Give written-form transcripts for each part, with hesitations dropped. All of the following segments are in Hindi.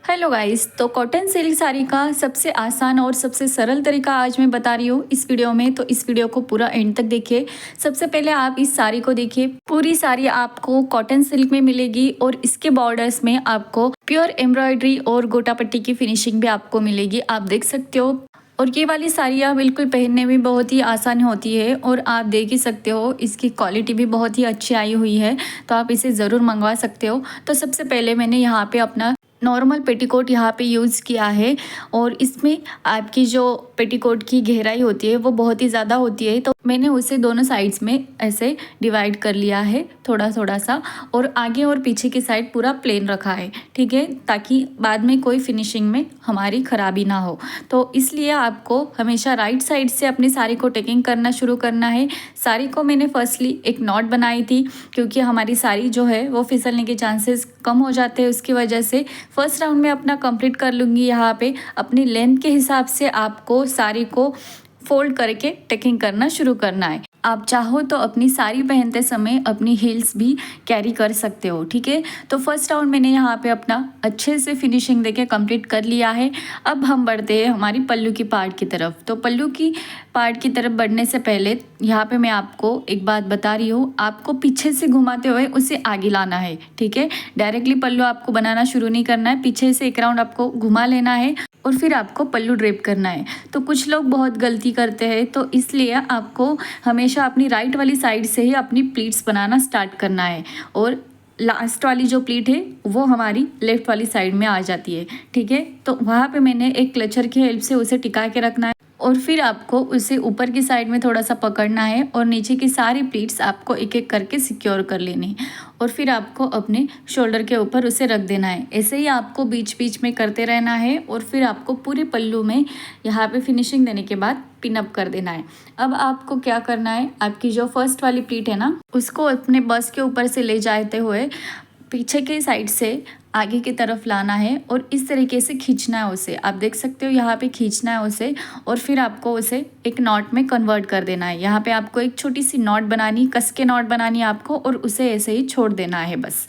हेलो गाइस, तो कॉटन सिल्क साड़ी का सबसे आसान और सबसे सरल तरीका आज मैं बता रही हूँ इस वीडियो में। तो इस वीडियो को पूरा एंड तक देखिए। सबसे पहले आप इस साड़ी को देखिए। पूरी साड़ी आपको कॉटन सिल्क में मिलेगी और इसके बॉर्डर्स में आपको प्योर एम्ब्रॉयडरी और गोटा पट्टी की फिनिशिंग भी आपको मिलेगी, आप देख सकते हो। और ये वाली साड़ियाँ बिल्कुल पहनने में बहुत ही आसान होती है और आप देख ही सकते हो इसकी क्वालिटी भी बहुत ही अच्छी आई हुई है, तो आप इसे ज़रूर मंगवा सकते हो। तो सबसे पहले मैंने यहाँ पे अपना नॉर्मल पेटीकोट यहाँ पे यूज़ किया है और इसमें आपकी जो पेटीकोट की गहराई होती है वो बहुत ही ज़्यादा होती है, तो मैंने उसे दोनों साइड्स में ऐसे डिवाइड कर लिया है थोड़ा थोड़ा सा, और आगे और पीछे की साइड पूरा प्लेन रखा है, ठीक है, ताकि बाद में कोई फिनिशिंग में हमारी ख़राबी ना हो। तो इसलिए आपको हमेशा राइट साइड से अपनी साड़ी को टेकिंग करना शुरू करना है। साड़ी को मैंने फर्स्टली एक नॉट बनाई थी, क्योंकि हमारी साड़ी जो है वो फिसलने के चांसेस कम हो जाते हैं, उसकी वजह से फर्स्ट राउंड में अपना कंप्लीट कर लूँगी। यहाँ पे अपनी लेंथ के हिसाब से आपको साड़ी को फोल्ड करके टेकिंग करना शुरू करना है। आप चाहो तो अपनी साड़ी पहनते समय अपनी हील्स भी कैरी कर सकते हो, ठीक है। तो फर्स्ट राउंड मैंने यहाँ पे अपना अच्छे से फिनिशिंग देके कंप्लीट कर लिया है। अब हम बढ़ते हैं हमारी पल्लू की पार्ट की तरफ। तो पल्लू की पार्ट की तरफ बढ़ने से पहले यहाँ पे मैं आपको एक बात बता रही हूँ, आपको पीछे से घुमाते हुए उसे आगे लाना है, ठीक है। डायरेक्टली पल्लू आपको बनाना शुरू नहीं करना है, पीछे से एक राउंड आपको घुमा लेना है और फिर आपको पल्लू ड्रेप करना है। तो कुछ लोग बहुत गलती करते हैं, तो इसलिए आपको हमेशा अपनी राइट वाली साइड से ही अपनी प्लीट्स बनाना स्टार्ट करना है, और लास्ट वाली जो प्लीट है वो हमारी लेफ्ट वाली साइड में आ जाती है, ठीक है। तो वहाँ पे मैंने एक क्लचर की हेल्प से उसे टिका के रखना है और फिर आपको उसे ऊपर की साइड में थोड़ा सा पकड़ना है और नीचे की सारी प्लीट्स आपको एक एक करके सिक्योर कर लेनी है, और फिर आपको अपने शोल्डर के ऊपर उसे रख देना है। ऐसे ही आपको बीच बीच में करते रहना है और फिर आपको पूरे पल्लू में यहाँ पे फिनिशिंग देने के बाद पिन अप कर देना है। अब आपको क्या करना है, आपकी जो फर्स्ट वाली प्लीट है ना, उसको अपने बस के ऊपर से ले जाते हुए पीछे के साइड से आगे की तरफ लाना है और इस तरीके से खींचना है उसे। आप देख सकते हो यहाँ पे खींचना है उसे, और फिर आपको उसे एक नॉट में कन्वर्ट कर देना है। यहाँ पे आपको एक छोटी सी नॉट बनानी, कस के नॉट बनानी है आपको, और उसे ऐसे ही छोड़ देना है बस।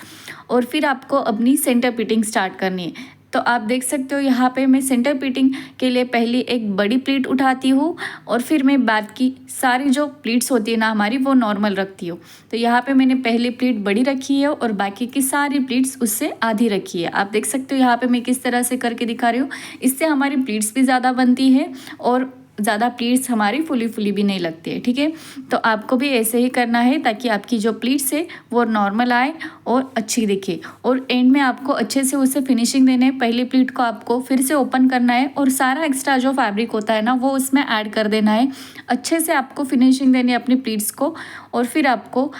और फिर आपको अपनी सेंटर पिटिंग स्टार्ट करनी है। तो आप देख सकते हो यहाँ पे मैं सेंटर पिटिंग के लिए पहली एक बड़ी प्लीट उठाती हूँ और फिर मैं बाद की सारी जो प्लीट्स होती है ना हमारी वो नॉर्मल रखती हूँ। तो यहाँ पे मैंने पहली प्लीट बड़ी रखी है और बाकी की सारी प्लीट्स उससे आधी रखी है। आप देख सकते हो यहाँ पे मैं किस तरह से करके दिखा रही हूँ। इससे हमारी प्लीट्स भी ज़्यादा बनती है और ज़्यादा प्लीट्स हमारी फुली फुली भी नहीं लगती है, ठीक है। तो आपको भी ऐसे ही करना है ताकि आपकी जो प्लीट्स है वो नॉर्मल आए और अच्छी दिखे, और एंड में आपको अच्छे से उसे फिनिशिंग देने है। पहली प्लीट को आपको फिर से ओपन करना है और सारा एक्स्ट्रा जो फैब्रिक होता है ना वो उसमें ऐड कर देना है। अच्छे से आपको फिनिशिंग देनी है अपनी प्लीट्स को, और फिर आपको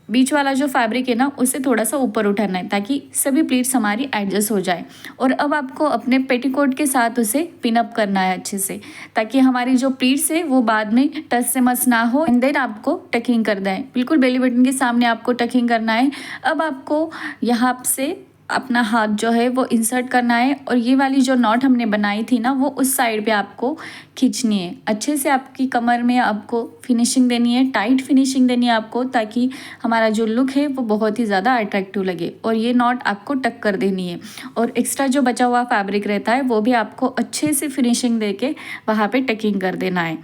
बीच वाला जो फैब्रिक है ना उसे थोड़ा सा ऊपर उठाना है ताकि सभी प्लीट्स हमारी एडजस्ट हो जाए। और अब आपको अपने पेटीकोट के साथ उसे पिन अप करना है अच्छे से, ताकि हमारी जो प्लीट्स है वो बाद में टच से मस ना हो। एंड देन आपको टकिंग करना है, बिल्कुल बेली बटन के सामने आपको टकिंग करना है। अब आपको यहाँ से अपना हाथ जो है वो इंसर्ट करना है और ये वाली जो नॉट हमने बनाई थी ना वो उस साइड पे आपको खींचनी है। अच्छे से आपकी कमर में आपको फिनिशिंग देनी है, टाइट फिनिशिंग देनी है आपको, ताकि हमारा जो लुक है वो बहुत ही ज़्यादा अट्रैक्टिव लगे। और ये नॉट आपको टक कर देनी है, और एक्स्ट्रा जो बचा हुआ फैब्रिक रहता है वो भी आपको अच्छे से फिनिशिंग दे के वहाँ पर टकिंग कर देना है।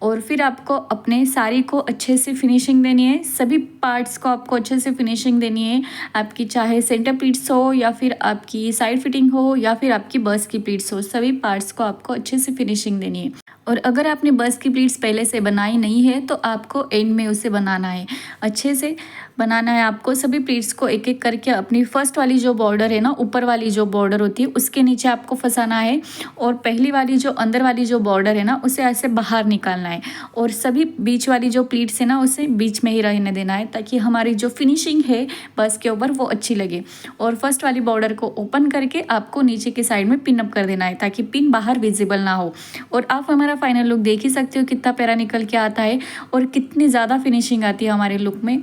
और फिर आपको अपने साड़ी को अच्छे से फिनिशिंग देनी है, सभी पार्ट्स को आपको अच्छे से फिनिशिंग देनी है। आपकी चाहे सेंटर प्लीट्स हो या फिर आपकी साइड फिटिंग हो या फिर आपकी बस की प्लीट्स हो, सभी पार्ट्स को आपको अच्छे से फिनिशिंग देनी है। और अगर आपने बस की प्लीट्स पहले से बनाई नहीं है तो आपको एंड में उसे बनाना है, अच्छे से बनाना है आपको। सभी प्लीट्स को एक एक करके अपनी फर्स्ट वाली जो बॉर्डर है ना, ऊपर वाली जो बॉर्डर होती है उसके नीचे आपको फंसाना है, और पहली वाली जो अंदर वाली जो बॉर्डर है ना उसे ऐसे बाहर निकालना है, और सभी बीच वाली जो प्लीट्स है ना उसे बीच में ही रहने देना है, ताकि हमारी जो फिनिशिंग है बस के ऊपर वो अच्छी लगे। और फर्स्ट वाली बॉर्डर को ओपन करके आपको नीचे के साइड में पिन अप कर देना है, ताकि पिन बाहर विजिबल ना हो। और आप हमारा फाइनल लुक देख ही सकते हो कितना प्यारा निकल के आता है और कितनी ज़्यादा फिनिशिंग आती है हमारे लुक में,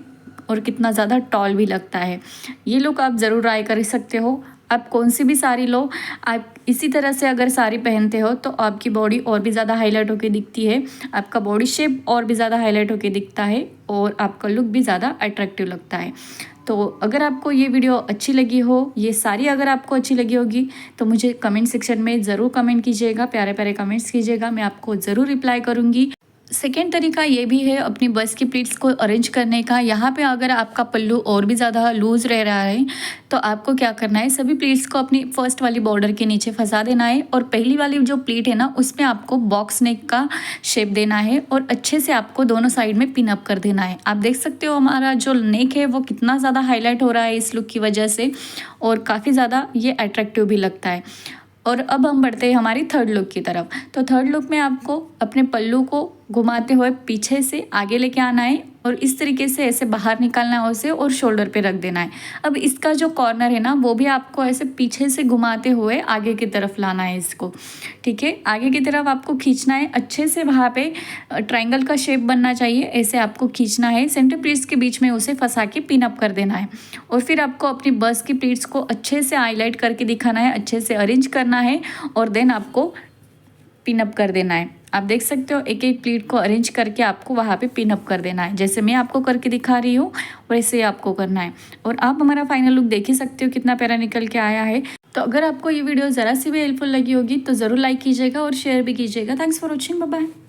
और कितना ज़्यादा टॉल भी लगता है। ये लुक आप ज़रूर ट्राई कर सकते हो। आप कौन सी भी साड़ी लो, आप इसी तरह से अगर साड़ी पहनते हो तो आपकी बॉडी और भी ज़्यादा हाईलाइट होकर दिखती है, आपका बॉडी शेप और भी ज़्यादा हाईलाइट होकर दिखता है और आपका लुक भी ज़्यादा अट्रैक्टिव लगता है। तो अगर आपको ये वीडियो अच्छी लगी हो, ये सारी अगर आपको अच्छी लगी होगी तो मुझे कमेंट सेक्शन में ज़रूर कमेंट कीजिएगा, प्यारे प्यारे कमेंट्स कीजिएगा, मैं आपको ज़रूर रिप्लाई करूँगी। सेकेंड तरीका ये भी है अपनी बस की प्लीट्स को अरेंज करने का। यहाँ पे अगर आपका पल्लू और भी ज़्यादा लूज़ रह रहा है तो आपको क्या करना है, सभी प्लीट्स को अपनी फर्स्ट वाली बॉर्डर के नीचे फंसा देना है और पहली वाली जो प्लीट है ना उसमें आपको बॉक्स नेक का शेप देना है और अच्छे से आपको दोनों साइड में पिन अप कर देना है। आप देख सकते हो हमारा जो नेक है वो कितना ज़्यादा हाईलाइट हो रहा है इस लुक की वजह से और काफ़ी ज़्यादा ये अट्रैक्टिव भी लगता है। और अब हम बढ़ते हैं हमारी थर्ड लुक की तरफ। तो थर्ड लुक में आपको अपने पल्लू को घुमाते हुए पीछे से आगे लेके आना है और इस तरीके से ऐसे बाहर निकालना है उसे और शोल्डर पे रख देना है। अब इसका जो कॉर्नर है ना वो भी आपको ऐसे पीछे से घुमाते हुए आगे की तरफ लाना है इसको, ठीक है। आगे की तरफ आपको खींचना है अच्छे से, वहाँ पे ट्रायंगल का शेप बनना चाहिए, ऐसे आपको खींचना है। सेंटर प्लीट्स के बीच में उसे फंसा के पिन अप कर देना है और फिर आपको अपनी बस की प्लीट्स को अच्छे से हाईलाइट करके दिखाना है, अच्छे से अरेंज करना है और देन आपको पिन अप कर देना है। आप देख सकते हो एक एक प्लीट को अरेंज करके आपको वहाँ पे पिन अप कर देना है, जैसे मैं आपको करके दिखा रही हूँ वैसे ही आपको करना है। और आप हमारा फाइनल लुक देख ही सकते हो कितना प्यारा निकल के आया है। तो अगर आपको ये वीडियो ज़रा सी भी हेल्पफुल लगी होगी तो ज़रूर लाइक कीजिएगा और शेयर भी कीजिएगा। Thanks for watching, bye bye.